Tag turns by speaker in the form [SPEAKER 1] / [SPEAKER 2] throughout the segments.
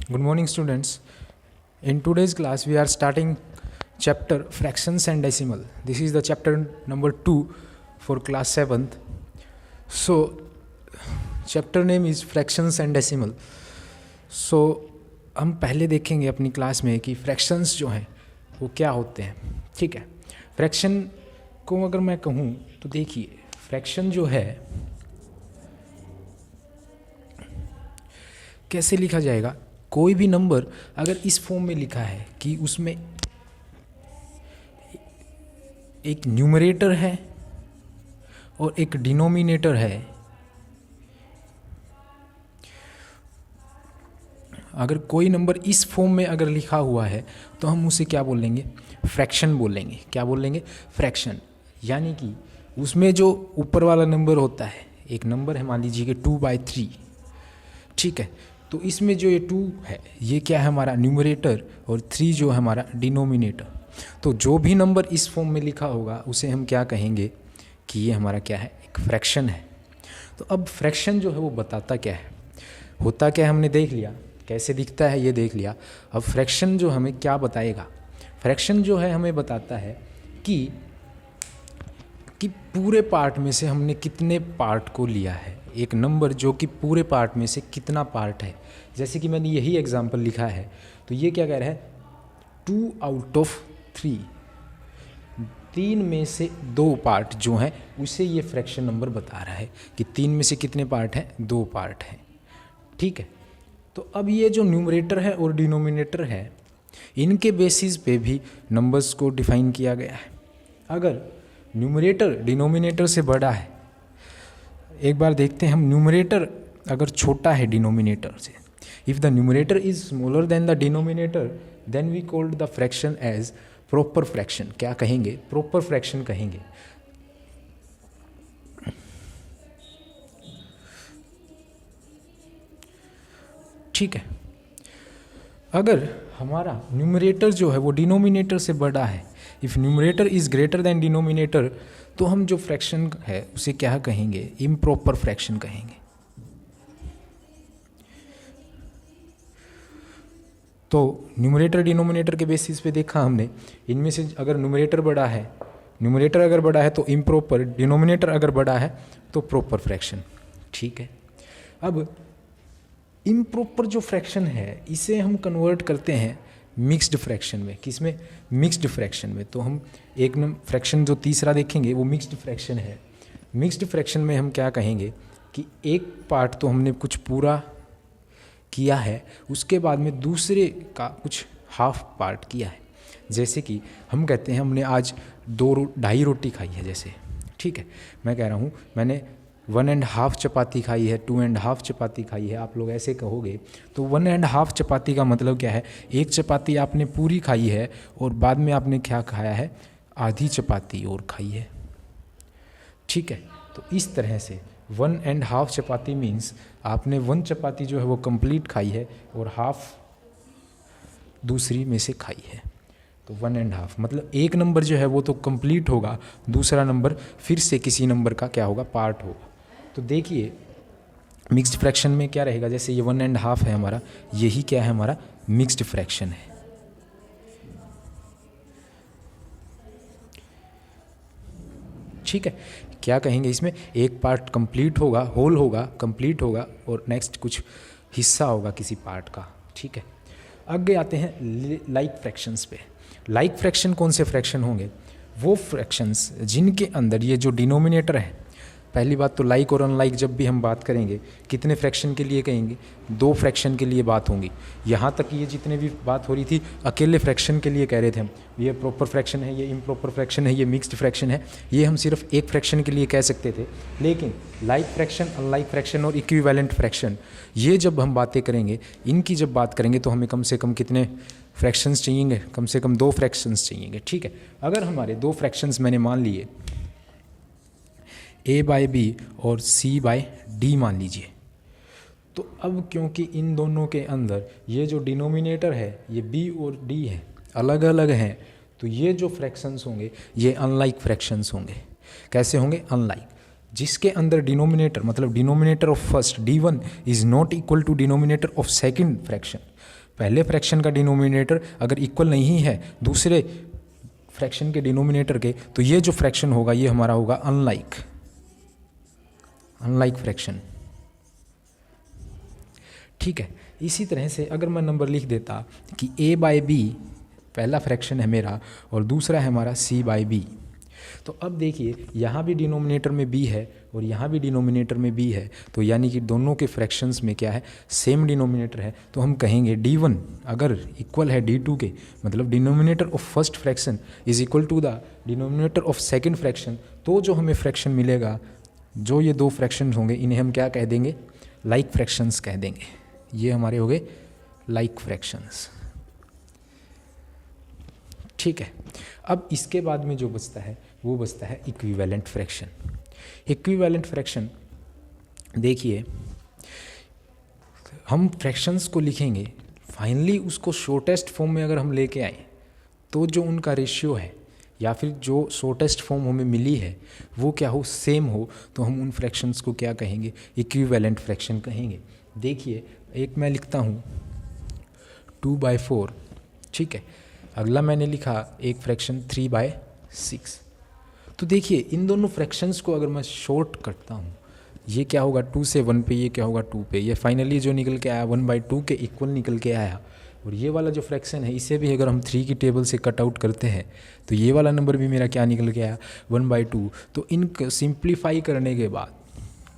[SPEAKER 1] Good morning, students. In today's class, we are starting chapter fractions and decimal. This is the chapter number 2 for class 7th. So, chapter name is fractions and decimal. So, हम पहले देखेंगे अपनी class में कि fractions जो हैं वो क्या होते हैं. ठीक है. फ्रैक्शन को अगर मैं कहूँ तो देखिए, फ्रैक्शन जो है कैसे लिखा जाएगा. कोई भी नंबर अगर इस फॉर्म में लिखा है कि उसमें एक न्यूमरेटर है और एक डिनोमिनेटर है, अगर कोई नंबर इस फॉर्म में अगर लिखा हुआ है तो हम उसे क्या बोलेंगे, फ्रैक्शन बोलेंगे. क्या बोलेंगे, फ्रैक्शन. यानी कि उसमें जो ऊपर वाला नंबर होता है, एक नंबर है मान लीजिए कि 2/3. ठीक है. तो इसमें जो ये 2 है ये क्या है, हमारा न्यूमरेटर, और 3 जो है हमारा डिनोमिनेटर. तो जो भी नंबर इस फॉर्म में लिखा होगा उसे हम क्या कहेंगे कि ये हमारा क्या है, एक फ्रैक्शन है. तो अब फ्रैक्शन जो है वो बताता क्या है, होता क्या है, हमने देख लिया कैसे दिखता है, ये देख लिया. अब फ्रैक्शन जो हमें क्या बताएगा, फ्रैक्शन जो है हमें बताता है कि पूरे पार्ट में से हमने कितने पार्ट को लिया है. एक नंबर जो कि पूरे पार्ट में से कितना पार्ट है. जैसे कि मैंने यही एग्जांपल लिखा है, तो ये क्या कह रहा है, 2/3. 3 में से 2 पार्ट जो हैं उसे ये फ्रैक्शन नंबर बता रहा है कि 3 में से कितने पार्ट हैं, 2 पार्ट हैं. ठीक है. तो अब ये जो न्यूमरेटर है और डिनोमिनेटर है, इनके बेसिस पे भी नंबर्स को डिफाइन किया गया है. अगर न्यूमरेटर डिनोमिनेटर से बड़ा है, एक बार देखते हैं हम, न्यूमरेटर अगर छोटा है डिनोमिनेटर से, if the numerator is smaller than the denominator, then we called the fraction as proper fraction. क्या कहेंगे, प्रॉपर फ्रैक्शन कहेंगे. ठीक है. अगर हमारा न्यूमरेटर जो है वो डिनोमिनेटर से बड़ा है, if numerator is greater than denominator, तो हम जो फ्रैक्शन है उसे क्या कहेंगे, इम्प्रॉपर फ्रैक्शन कहेंगे. तो न्यूमरेटर डिनोमिनेटर के बेसिस पे देखा हमने, इनमें से अगर न्यूमरेटर बड़ा है, न्यूमरेटर अगर बड़ा है तो इम्प्रॉपर, डिनोमिनेटर अगर बड़ा है तो प्रॉपर फ्रैक्शन. ठीक है. अब इम्प्रॉपर जो फ्रैक्शन है इसे हम कन्वर्ट करते हैं मिक्स्ड फ्रैक्शन में. किसमें, मिक्स्ड फ्रैक्शन में. तो हम एक फ्रैक्शन जो तीसरा देखेंगे वो मिक्स्ड फ्रैक्शन है. मिक्स्ड फ्रैक्शन में हम क्या कहेंगे कि एक पार्ट तो हमने कुछ पूरा किया है, उसके बाद में दूसरे का कुछ हाफ पार्ट किया है. जैसे कि हम कहते हैं हमने आज 2-2.5 रोटी खाई है जैसे. ठीक है. मैं कह रहा हूँ मैंने 1.5 चपाती खाई है, 2.5 चपाती खाई है. आप लोग ऐसे कहोगे तो 1.5 चपाती का मतलब क्या है, एक चपाती आपने पूरी खाई है और बाद में आपने क्या खाया है, आधी चपाती और खाई है. ठीक है. तो इस तरह से 1.5 चपाती मीन्स आपने 1 चपाती जो है वो कंप्लीट खाई है और हाफ दूसरी में से खाई है. तो 1.5 मतलब एक नंबर जो है वो तो कंप्लीट होगा, दूसरा नंबर फिर से किसी नंबर का क्या होगा, पार्ट होगा. तो देखिए मिक्स्ड फ्रैक्शन में क्या रहेगा, जैसे ये 1.5 है हमारा, यही क्या है, हमारा मिक्स्ड फ्रैक्शन है. ठीक है. क्या कहेंगे इसमें, एक पार्ट कंप्लीट होगा, होल होगा, कंप्लीट होगा, और नेक्स्ट कुछ हिस्सा होगा किसी पार्ट का. ठीक है. आगे आते हैं लाइक फ्रैक्शंस पे. लाइक फ्रैक्शन कौन से फ्रैक्शन होंगे, वो फ्रैक्शंस जिनके अंदर ये जो डिनोमिनेटर है, पहली बात तो लाइक और अनलाइक जब भी हम बात करेंगे कितने फ्रैक्शन के लिए कहेंगे, 2 फ्रैक्शन के लिए बात होंगी. यहाँ तक ये जितने भी बात हो रही थी अकेले फ्रैक्शन के लिए कह रहे थे हम, ये प्रॉपर फ्रैक्शन है, ये इम्प्रॉपर फ्रैक्शन है, ये मिक्स्ड फ्रैक्शन है, ये हम सिर्फ एक फ्रैक्शन के लिए कह सकते थे. लेकिन लाइक फ्रैक्शन, अनलाइक फ्रैक्शन और इक्विवेलेंट फ्रैक्शन, ये जब हम बातें करेंगे, इनकी जब बात करेंगे तो हमें कम से कम कितने फ्रैक्शंस चाहिएंगे, कम से कम 2 फ्रैक्शंस चाहिएंगे. ठीक है. अगर हमारे 2 फ्रैक्शंस मैंने मान लिए a/b और c/d मान लीजिए, तो अब क्योंकि इन दोनों के अंदर ये जो डिनोमिनेटर है ये b और d है, अलग अलग हैं, तो ये जो फ्रैक्शंस होंगे ये अनलाइक फ्रैक्शंस होंगे. कैसे होंगे, अनलाइक. जिसके अंदर डिनोमिनेटर मतलब denominator of first D1 is not equal to denominator of second fraction. पहले फ्रैक्शन का डिनोमिनेटर अगर इक्वल नहीं है दूसरे फ्रैक्शन के डिनोमिनेटर के, तो ये जो फ्रैक्शन होगा ये हमारा होगा अनलाइक फ्रैक्शन। ठीक है, इसी तरह से अगर मैं नंबर लिख देता कि A/B पहला फ्रैक्शन है मेरा और दूसरा है हमारा C/B, तो अब देखिए यहाँ भी डिनोमिनेटर में B है और यहाँ भी डिनोमिनेटर में B है, तो यानी कि दोनों के फ्रैक्शंस में क्या है, सेम डिनोमिनेटर है। तो हम कहेंगे D1 अगर इक्वल है D2 के, मतलब denominator of first fraction is equal to the denominator of second fraction, तो जो हमें फ्रैक्शन मिलेगा, जो ये दो फ्रैक्शंस होंगे इन्हें हम क्या कह देंगे, लाइक फ्रैक्शंस कह देंगे। ये हमारे हो गए लाइक फ्रैक्शंस। ठीक है, अब इसके बाद में जो बचता है वो बचता है इक्विवेलेंट फ्रैक्शन। इक्विवेलेंट फ्रैक्शन देखिए, हम फ्रैक्शंस को लिखेंगे, फाइनली उसको शॉर्टेस्ट फॉर्म में अगर हम लेके आए तो जो उनका रेशियो है या फिर जो शॉर्टेस्ट फॉर्म हमें मिली है वो क्या हो, सेम हो, तो हम उन फ्रैक्शंस को क्या कहेंगे, इक्विवेलेंट फ्रैक्शन कहेंगे। देखिए एक मैं लिखता हूँ 2/4, ठीक है, अगला मैंने लिखा एक फ्रैक्शन 3/6। तो देखिए इन दोनों फ्रैक्शंस को अगर मैं शॉर्ट करता हूँ, ये क्या होगा 2 से 1 पे, ये क्या होगा 2 पे, ये फाइनली जो निकल के आया 1/2 के इक्वल निकल के आया। और ये वाला जो फ्रैक्शन है इसे भी अगर हम 3 की टेबल से कट आउट करते हैं तो ये वाला नंबर भी मेरा क्या निकल के आया 1/2। तो इनको सिंप्लीफाई करने के बाद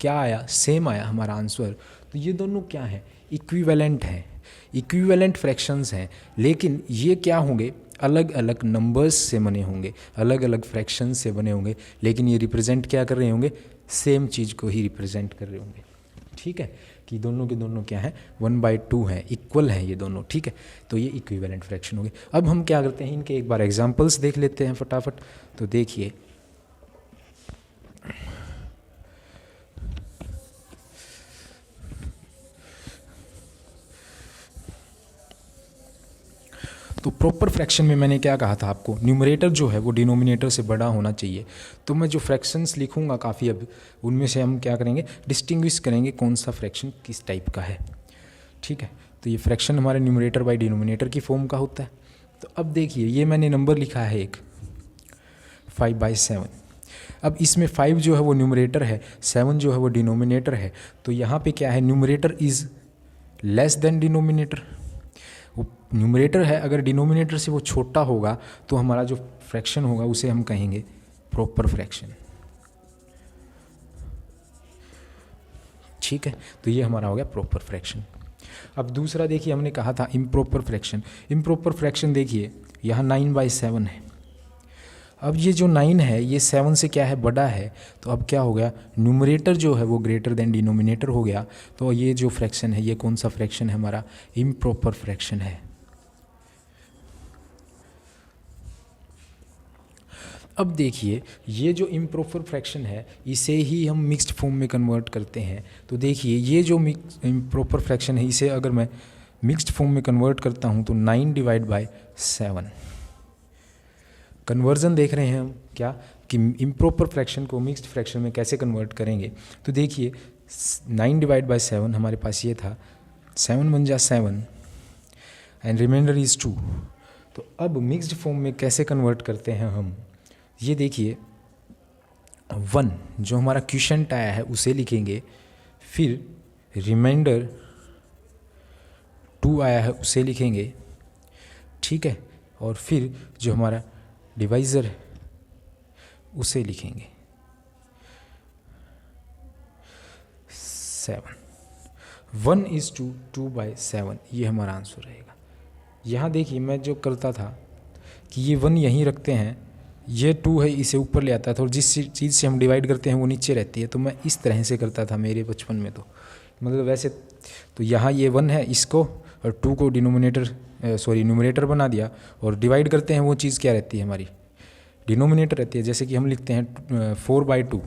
[SPEAKER 1] क्या आया, सेम आया हमारा आंसर। तो ये दोनों क्या है, इक्विवेलेंट हैं, इक्विवेलेंट फ्रैक्शंस हैं, लेकिन ये क्या होंगे, अलग अलग नंबर्स से बने होंगे, अलग अलग फ्रैक्शंस से बने होंगे, लेकिन ये रिप्रेजेंट क्या कर रहे होंगे, सेम चीज़ को ही रिप्रेजेंट कर रहे होंगे। ठीक है, कि दोनों के दोनों क्या है 1/2 हैं, इक्वल हैं ये दोनों। ठीक है, तो ये इक्विवेलेंट फ्रैक्शन हो गए। अब हम क्या करते हैं, इनके एक बार एग्जाम्पल्स देख लेते हैं फटाफट। तो देखिए तो प्रॉपर फ्रैक्शन में मैंने क्या कहा था आपको, न्यूमरेटर जो है वो डिनोमिनेटर से बड़ा होना चाहिए। तो मैं जो फ्रैक्शंस लिखूंगा काफ़ी, अब उनमें से हम क्या करेंगे, डिस्टिंग्विश करेंगे कौन सा फ्रैक्शन किस टाइप का है। ठीक है, तो ये फ्रैक्शन हमारे न्यूमरेटर बाय डिनोमिनेटर की फॉर्म का होता है। तो अब देखिए ये मैंने नंबर लिखा है एक 5/7। अब इसमें 5 जो है वो न्यूमरेटर है, 7 जो है वो डिनोमिनेटर है। तो यहाँ पे क्या है, numerator is less than denominator. वो न्यूमरेटर है, अगर डिनोमिनेटर से वो छोटा होगा तो हमारा जो फ्रैक्शन होगा उसे हम कहेंगे प्रॉपर फ्रैक्शन। ठीक है, तो ये हमारा हो गया प्रॉपर फ्रैक्शन। अब दूसरा देखिए, हमने कहा था इम्प्रॉपर फ्रैक्शन। इम्प्रॉपर फ्रैक्शन देखिए यहाँ 9/7 है। अब ये जो 9 है ये 7 से क्या है, बड़ा है, तो अब क्या हो गया, न्यूमरेटर जो है वो ग्रेटर देन डिनोमिनेटर हो गया। तो ये जो फ्रैक्शन है ये कौन सा फ्रैक्शन है, हमारा इम्प्रॉपर फ्रैक्शन है। अब देखिए ये जो इम्प्रॉपर फ्रैक्शन है इसे ही हम मिक्स्ड फॉर्म में कन्वर्ट करते हैं। तो देखिए ये जो इम्प्रॉपर फ्रैक्शन है इसे अगर मैं मिक्स्ड फॉर्म में कन्वर्ट करता हूँ तो 9/7। कन्वर्जन देख रहे हैं हम क्या, कि इम्प्रॉपर फ्रैक्शन को मिक्स्ड फ्रैक्शन में कैसे कन्वर्ट करेंगे। तो देखिए 9/7 हमारे पास ये था, 7 × 7 एंड रिमाइंडर इज़ 2। तो अब मिक्स्ड फॉर्म में कैसे कन्वर्ट करते हैं हम, ये देखिए 1 जो हमारा क्वोशिएंट आया है उसे लिखेंगे, फिर रिमाइंडर 2 आया है उसे लिखेंगे। ठीक है, और फिर जो हमारा डिवाइज़र है उसे लिखेंगे 7। 1:2 2/7 ये हमारा आंसर रहेगा। यहाँ देखिए मैं जो करता था कि ये 1 यहीं रखते हैं, ये 2 है इसे ऊपर ले आता था, और जिस चीज़ से हम डिवाइड करते हैं वो नीचे रहती है। तो मैं इस तरह से करता था मेरे बचपन में, तो मतलब वैसे तो यहाँ ये 1 है, इसको और 2 को न्यूमरेटर बना दिया, और डिवाइड करते हैं वो चीज़ क्या रहती है, हमारी डिनोमिनेटर रहती है। जैसे कि हम लिखते हैं 4/2,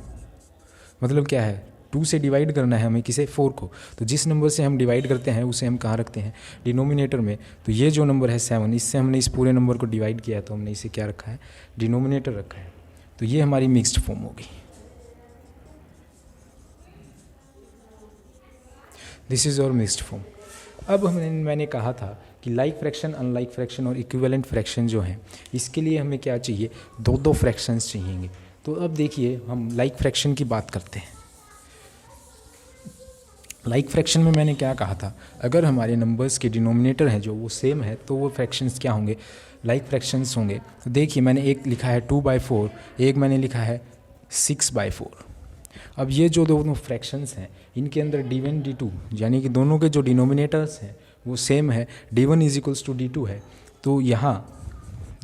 [SPEAKER 1] मतलब क्या है, 2 से डिवाइड करना है हमें किसे, 4 को। तो जिस नंबर से हम डिवाइड करते हैं उसे हम कहाँ रखते हैं, डिनोमिनेटर में। तो ये जो नंबर है 7, इससे हमने इस पूरे नंबर को डिवाइड किया, तो हमने इसे क्या रखा है, डिनोमिनेटर रखा है। तो ये हमारी मिक्स्ड फॉर्म होगी। दिस इज़ और मिक्स्ड फॉर्म। अब मैंने कहा था कि लाइक फ्रैक्शन, अनलाइक फ्रैक्शन और इक्विवेलेंट फ्रैक्शन जो हैं, इसके लिए हमें क्या चाहिए, दो फ्रैक्शंस चाहिएंगे। तो अब देखिए हम लाइक फ्रैक्शन की बात करते हैं। लाइक फ्रैक्शन में मैंने क्या कहा था, अगर हमारे नंबर्स के डिनोमिनेटर हैं जो वो सेम है तो वो फ्रैक्शंस क्या होंगे, लाइक फ्रैक्शंस होंगे। तो देखिए मैंने एक लिखा है 2/4, एक मैंने लिखा है 6/4। अब ये जो दोनों फ्रैक्शंस हैं इनके अंदर d1 d2 यानी कि दोनों के जो डिनोमिनेटर्स हैं वो सेम है, d1 = d2 है। तो यहाँ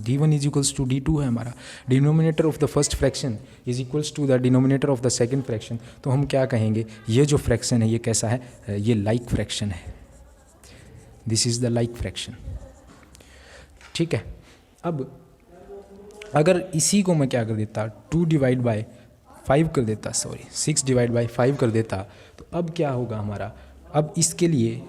[SPEAKER 1] d1 = d2 है हमारा, denominator of the first fraction is equals to the denominator of the second fraction. तो हम क्या कहेंगे, ये जो फ्रैक्शन है ये कैसा है, ये लाइक फ्रैक्शन है। This is the like fraction. ठीक है। अब अगर इसी को मैं क्या कर देता, 2/5 कर देता, 6/5 कर देता, तो अब क्या होगा हमारा, अब इसके लिए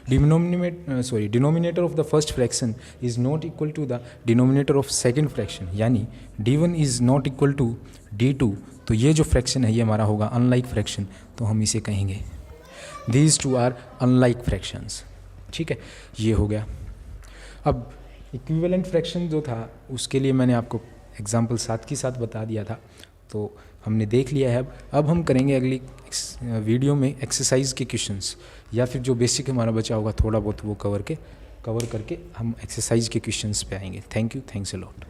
[SPEAKER 1] denominator of the first fraction is not equal to the denominator of second fraction, यानी d1 is not equal to d2। तो ये जो फ्रैक्शन है ये हमारा होगा अनलाइक फ्रैक्शन। तो हम इसे कहेंगे these two are unlike fractions. ठीक है, ये हो गया। अब इक्विवेलेंट फ्रैक्शन जो था उसके लिए मैंने आपको एग्जाम्पल साथ के साथ बता दिया था, तो हमने देख लिया है। अब हम करेंगे अगली वीडियो में एक्सरसाइज के क्वेश्चंस, या फिर जो बेसिक हमारा बचा होगा थोड़ा बहुत वो कवर करके हम एक्सरसाइज के क्वेश्चंस पे आएंगे। Thank you, thanks a lot.